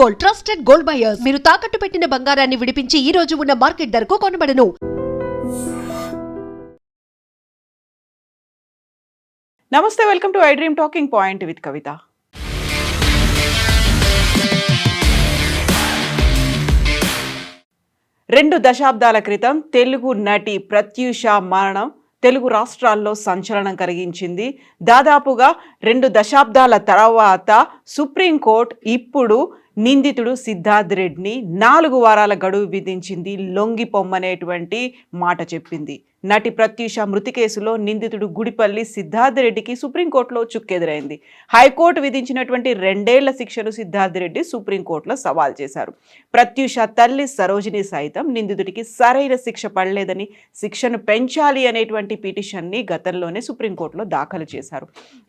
Gold, trusted gold buyers. మీరు తాకట్టు పెట్టిన బంగారాన్ని విడిపించి ఈ రోజు ఉన్న మార్కెట్ ధరకు కొనబడను. నమస్తే, welcome to I dream talking point with Kavitha. రెండు దశాబ్దాల క్రితం తెలుగు నటి ప్రత్యూష మరణం తెలుగు రాష్ట్రాల్లో సంచలనం కలిగించింది. దాదాపుగా 2 దశాబ్దాల తర్వాత సుప్రీంకోర్టు ఇప్పుడు నిందితుడు సిద్ధార్థ్ రెడ్డిని 4 వారాల గడువు విధించింది. లొంగిపొమ్మనేటువంటి మాట చెప్పింది. నటి ప్రత్యూష మృతి కేసులో నిందితుడు గుడిపల్లి సిద్ధార్థ్ రెడ్డికి సుప్రీంకోర్టులో చుక్కెదురైంది. హైకోర్టు విధించినటువంటి 2 ఏళ్ల శిక్షను సిద్ధార్థ్ రెడ్డి సుప్రీంకోర్టులో సవాల్ చేశారు. ప్రత్యూష తల్లి సరోజిని సైతం నిందితుడికి సరైన శిక్ష పడలేదని, శిక్షను పెంచాలి అనేటువంటి పిటిషన్ని గతంలోనే సుప్రీంకోర్టులో దాఖలు చేశారు.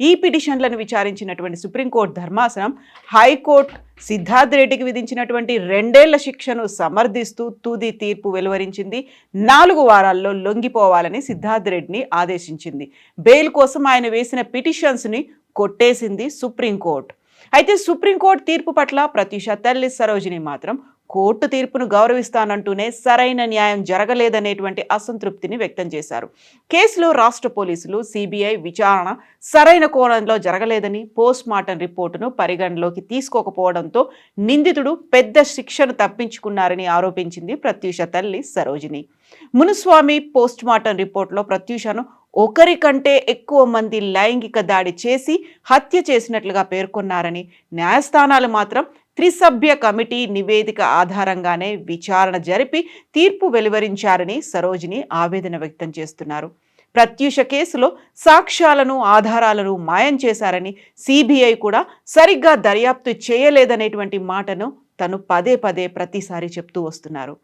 ఈ పిటిషన్లను విచారించినటువంటి సుప్రీంకోర్టు ధర్మాసనం హైకోర్టు సిద్ధార్థ్ రెడ్డికి విధించినటువంటి 2 ఏళ్ల శిక్షను సమర్థిస్తూ తుది తీర్పు వెలువరించింది. 4 వారాల్లో లొంగిపోవాలని సిద్ధార్థ్ రెడ్డిని ఆదేశించింది. బెయిల్ కోసం ఆయన వేసిన పిటిషన్స్ని కొట్టేసింది సుప్రీంకోర్టు. అయితే సుప్రీంకోర్టు తీర్పు పట్ల ప్రత్యూష తల్లి సరోజిని మాత్రం కోర్టు తీర్పును గౌరవిస్తానంటూనే సరైన న్యాయం జరగలేదనేటువంటి అసంతృప్తిని వ్యక్తం చేశారు. కేసులో రాష్ట్ర పోలీసులు, సిబిఐ విచారణ సరైన కోణంలో జరగలేదని, పోస్ట్ మార్టం రిపోర్టును పరిగణలోకి తీసుకోకపోవడంతో నిందితుడు పెద్ద శిక్షను తప్పించుకున్నారని ఆరోపించింది ప్రత్యూష తల్లి సరోజిని. మునుస్వామి పోస్ట్ మార్టం రిపోర్టులో ప్రత్యూషను ఒకరికంటే ఎక్కువ మంది లైంగిక దాడి చేసి హత్య చేసినట్లుగా పేర్కొన్నారని, న్యాయస్థానాలు మాత్రం త్రిసభ్య కమిటీ నివేదిక ఆధారంగానే విచారణ జరిపి తీర్పు వెలువరించారని సరోజిని ఆవేదన వ్యక్తం చేస్తున్నారు. ప్రత్యూష కేసులో సాక్ష్యాలను, ఆధారాలను మాయం చేశారని, సిబిఐ కూడా సరిగ్గా దర్యాప్తు చేయలేదనేటువంటి మాటను తను పదే పదే ప్రతిసారి చెప్తూ వస్తున్నారు.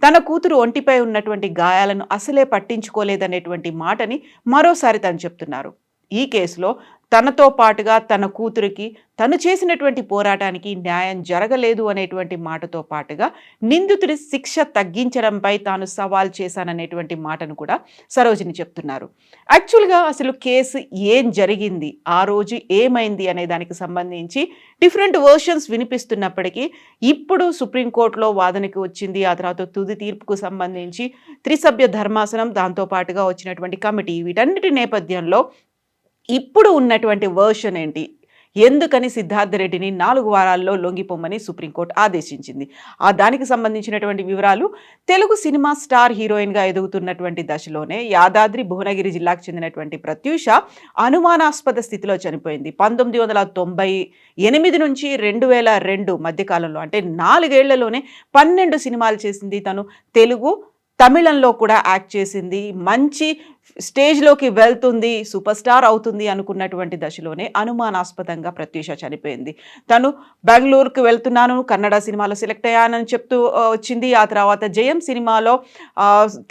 తన కూతురు ఒంటిపై ఉన్నటువంటి గాయాలను అసలే పట్టించుకోలేదనేటువంటి మాటని మరోసారి తను చెప్తున్నారు. ఈ కేసులో తనతో పాటుగా తన కూతురికి తను చేసినటువంటి పోరాటానికి న్యాయం జరగలేదు అనేటువంటి మాటతో పాటుగా నిందితుడి శిక్ష తగ్గించడంపై తాను సవాల్ చేశాననేటువంటి మాటను కూడా సరోజిని చెప్తున్నారు. యాక్చువల్గా అసలు కేసు ఏం జరిగింది, ఆ రోజు ఏమైంది అనే దానికి సంబంధించి డిఫరెంట్ వర్షన్స్ వినిపిస్తున్నప్పటికీ ఇప్పుడు సుప్రీంకోర్టులో వాదనకి వచ్చింది. ఆ తర్వాత తుది తీర్పుకు సంబంధించి త్రిసభ్య ధర్మాసనం, దాంతోపాటుగా వచ్చినటువంటి కమిటీ, వీటన్నిటి నేపథ్యంలో ఇప్పుడు ఉన్నటువంటి వర్షన్ ఏంటి, ఎందుకని సిద్ధార్థ్ రెడ్డిని 4 వారాల్లో లొంగిపోమ్మని సుప్రీంకోర్టు ఆదేశించింది, ఆ దానికి సంబంధించినటువంటి వివరాలు. తెలుగు సినిమా స్టార్ హీరోయిన్గా ఎదుగుతున్నటువంటి దశలోనే యాదాద్రి భువనగిరి జిల్లాకు చెందినటువంటి ప్రత్యూష అనుమానాస్పద స్థితిలో చనిపోయింది. 1998 నుంచి 2002 మధ్యకాలంలో, అంటే 4 ఏళ్లలోనే 12 సినిమాలు చేసింది. తను తెలుగు, తమిళంలో కూడా యాక్ట్ చేసింది. మంచి స్టేజ్లోకి వెళ్తుంది, సూపర్ స్టార్ అవుతుంది అనుకున్నటువంటి దశలోనే అనుమానాస్పదంగా ప్రత్యూష చనిపోయింది. తను బెంగళూరుకు వెళ్తున్నాను, కన్నడ సినిమాలో సెలెక్ట్ అయ్యానని చెప్తూ వచ్చింది. ఆ తర్వాత జయం సినిమాలో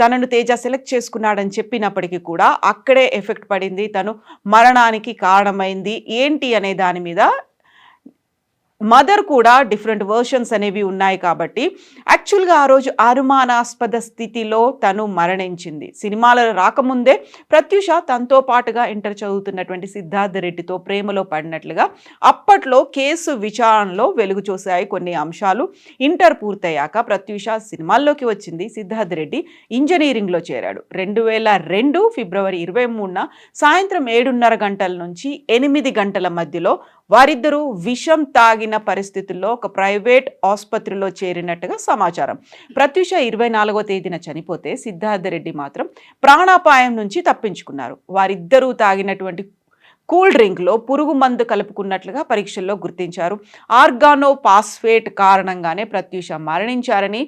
తనను తేజ సెలెక్ట్ చేసుకున్నాడని చెప్పినప్పటికీ కూడా అక్కడే ఎఫెక్ట్ పడింది. తను మరణానికి కారణమైంది ఏంటి అనే దాని మీద మదర్ కూడా డిఫరెంట్ వర్షన్స్ అనేవి ఉన్నాయి. కాబట్టి యాక్చువల్గా ఆ రోజు అనుమానాస్పద స్థితిలో తను మరణించింది. సినిమాలు రాకముందే ప్రత్యూష తనతో పాటుగా ఇంటర్ చదువుతున్నటువంటి సిద్ధార్థ్ రెడ్డితో ప్రేమలో పడినట్లుగా అప్పట్లో కేసు విచారణలో వెలుగు చూశాయి కొన్ని అంశాలు. ఇంటర్ పూర్తయ్యాక ప్రత్యూష సినిమాల్లోకి వచ్చింది. సిద్ధార్థ్ రెడ్డి ఇంజనీరింగ్లో చేరాడు. 2002 ఫిబ్రవరి 23న సాయంత్రం 7:30 గంటల నుంచి 8 గంటల మధ్యలో వారిద్దరూ విషం తాగిన పరిస్థితుల్లో ఒక ప్రైవేట్ ఆసుపత్రిలో చేరినట్టుగా సమాచారం. ప్రత్యూష 24వ తేదీన చనిపోతే సిద్ధార్థ్ రెడ్డి మాత్రం ప్రాణాపాయం నుంచి తప్పించుకున్నారు. వారిద్దరూ తాగినటువంటి కూల్ డ్రింక్లో పురుగు మందు కలుపుకున్నట్లుగా పరీక్షల్లో గుర్తించారు. ఆర్గానోపాస్ఫేట్ కారణంగానే ప్రత్యూష మరణించారని,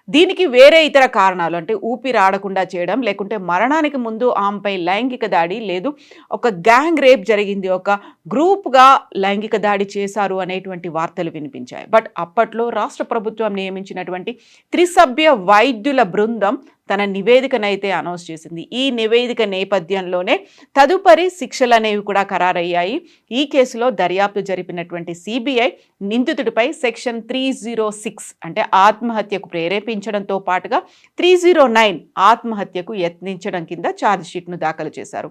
దీనికి వేరే ఇతర కారణాలు అంటే ఊపిరి ఆడకుండా చేయడం, లేకుంటే మరణానికి ముందు ఆమెపై లైంగిక దాడి, లేదు ఒక గ్యాంగ్ రేప్ జరిగింది, ఒక గ్రూప్గా లైంగిక దాడి చేశారు అనేటువంటి వార్తలు వినిపించాయి. బట్ అప్పట్లో రాష్ట్ర ప్రభుత్వం నియమించినటువంటి త్రిసభ్య వైద్యుల బృందం తన నివేదికనైతే అనౌన్స్ చేసింది. ఈ నివేదిక నేపథ్యంలోనే తదుపరి శిక్షలు అనేవి కూడా ఖరారయ్యాయి. ఈ కేసులో దర్యాప్తు జరిపినటువంటి సిబిఐ నిందితుడిపై సెక్షన్ 306 అంటే ఆత్మహత్యకు ప్రేరేపించడంతో పాటుగా 309 ఆత్మహత్యకు యత్నించడం కింద ఛార్జ్ షీట్ను దాఖలు చేశారు.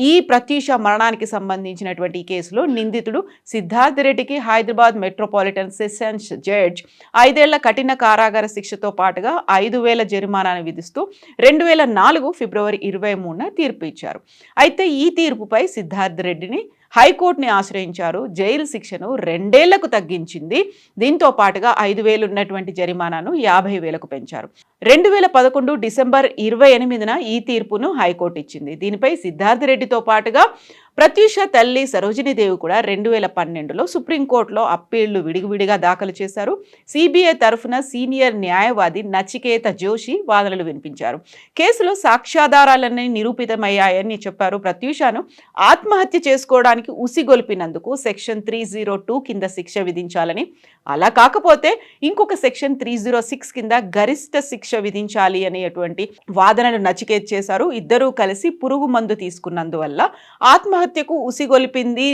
ఈ ప్రత్యూష మరణానికి సంబంధించినటువంటి ఈ కేసులో నిందితుడు సిద్ధార్థ్ రెడ్డికి హైదరాబాద్ మెట్రోపాలిటన్ సెషన్స్ జడ్జ్ 5 ఏళ్ల కఠిన కారాగార శిక్షతో పాటుగా 5,000 జరిమానాను విధిస్తూ 2004 ఫిబ్రవరి 23న తీర్పు ఇచ్చారు. అయితే ఈ తీర్పుపై సిద్ధార్థ్ రెడ్డిని హైకోర్టుని ఆశ్రయించారు. జైలు శిక్షను 2 ఏళ్లకు తగ్గించింది. దీంతో పాటుగా 5,000 ఉన్నటువంటి జరిమానాను 50,000కు పెంచారు. 2011 డిసెంబర్ 28న ఈ తీర్పును హైకోర్టు ఇచ్చింది. దీనిపై సిద్ధార్థ్ రెడ్డితో పాటుగా ప్రత్యూష తల్లి సరోజినీదేవి కూడా 2012లో సుప్రీంకోర్టులో అప్పీళ్లు విడివిడిగా దాఖలు చేశారు. సిబిఐ తరఫున సీనియర్ న్యాయవాది నచికేత జోషి వాదనలు వినిపించారు. కేసులో సాక్ష్యాధారాలన్నీ నిరూపితమయ్యాయని చెప్పారు. ప్రత్యూషను ఆత్మహత్య చేసుకోవడానికి ఉసిగొల్పినందుకు సెక్షన్ 302 కింద శిక్ష విధించాలని, అలా కాకపోతే ఇంకొక సెక్షన్ 306 కింద గరిష్ట శిక్ష విధించాలి అనేటువంటి వాదనలు నచికేత్ చేశారు. ఇద్దరూ కలిసి పురుగు మందు తీసుకున్నందువల్ల ఆత్మహత్యకు ఉసిగొల్పింది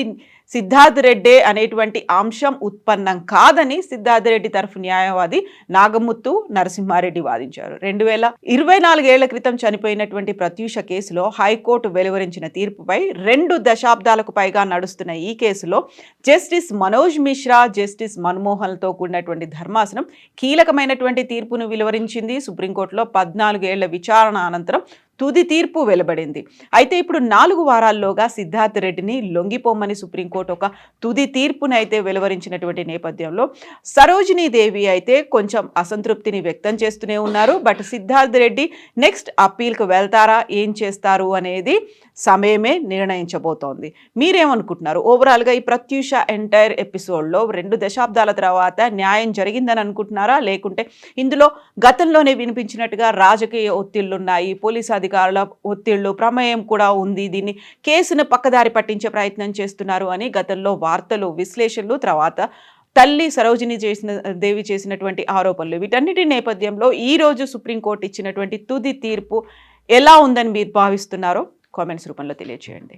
సిద్ధార్థ్ రెడ్డి అనేటువంటి అంశం ఉత్పన్నం కాదని సిద్ధార్థ్ రెడ్డి తరఫు న్యాయవాది నాగముత్తు నరసింహారెడ్డి వాదించారు. 2024 ఏళ్ల క్రితం చనిపోయినటువంటి ప్రత్యూష కేసులో హైకోర్టు వెలువరించిన తీర్పుపై 2 దశాబ్దాలకు పైగా నడుస్తున్న ఈ కేసులో జస్టిస్ మనోజ్ మిశ్రా, జస్టిస్ మన్మోహన్తో కూడినటువంటి ధర్మాసనం కీలకమైనటువంటి తీర్పును వెలువరించింది. సుప్రీంకోర్టులో 14 ఏళ్ల విచారణ అనంతరం తుది తీర్పు వెలువడింది. అయితే ఇప్పుడు 4 వారాల్లోగా సిద్ధార్థ్ రెడ్డిని లొంగిపోమని సుప్రీంకోర్టు ఒక తుది తీర్పుని అయితే వెలువరించినటువంటి నేపథ్యంలో సరోజినీదేవి అయితే కొంచెం అసంతృప్తిని వ్యక్తం చేస్తూనే ఉన్నారు. బట్ సిద్ధార్థ్ రెడ్డి నెక్స్ట్ అప్పీల్కి వెళ్తారా, ఏం చేస్తారు అనేది సమయమే నిర్ణయించబోతోంది. మీరేమనుకుంటున్నారు? ఓవరాల్గా ఈ ప్రత్యూష ఎంటైర్ ఎపిసోడ్లో 2 దశాబ్దాల తర్వాత న్యాయం జరిగిందని అనుకుంటున్నారా, లేకుంటే ఇందులో గతంలోనే వినిపించినట్టుగా రాజకీయ ఒత్తిళ్లున్నాయి, పోలీసు అధికారుల ఒత్తిళ్లు ప్రమేయం కూడా ఉంది, దీన్ని కేసును పక్కదారి పట్టించే ప్రయత్నం చేస్తున్నారు అని గతంలో వార్తలు, విశ్లేషణలు, తర్వాత తల్లి సరోజిని దేవి చేసినటువంటి ఆరోపణలు, వీటన్నిటి నేపథ్యంలో ఈరోజు సుప్రీంకోర్టు ఇచ్చినటువంటి తుది తీర్పు ఎలా ఉందని మీరు భావిస్తున్నారో కామెంట్స్ రూపంలో తెలియజేయండి.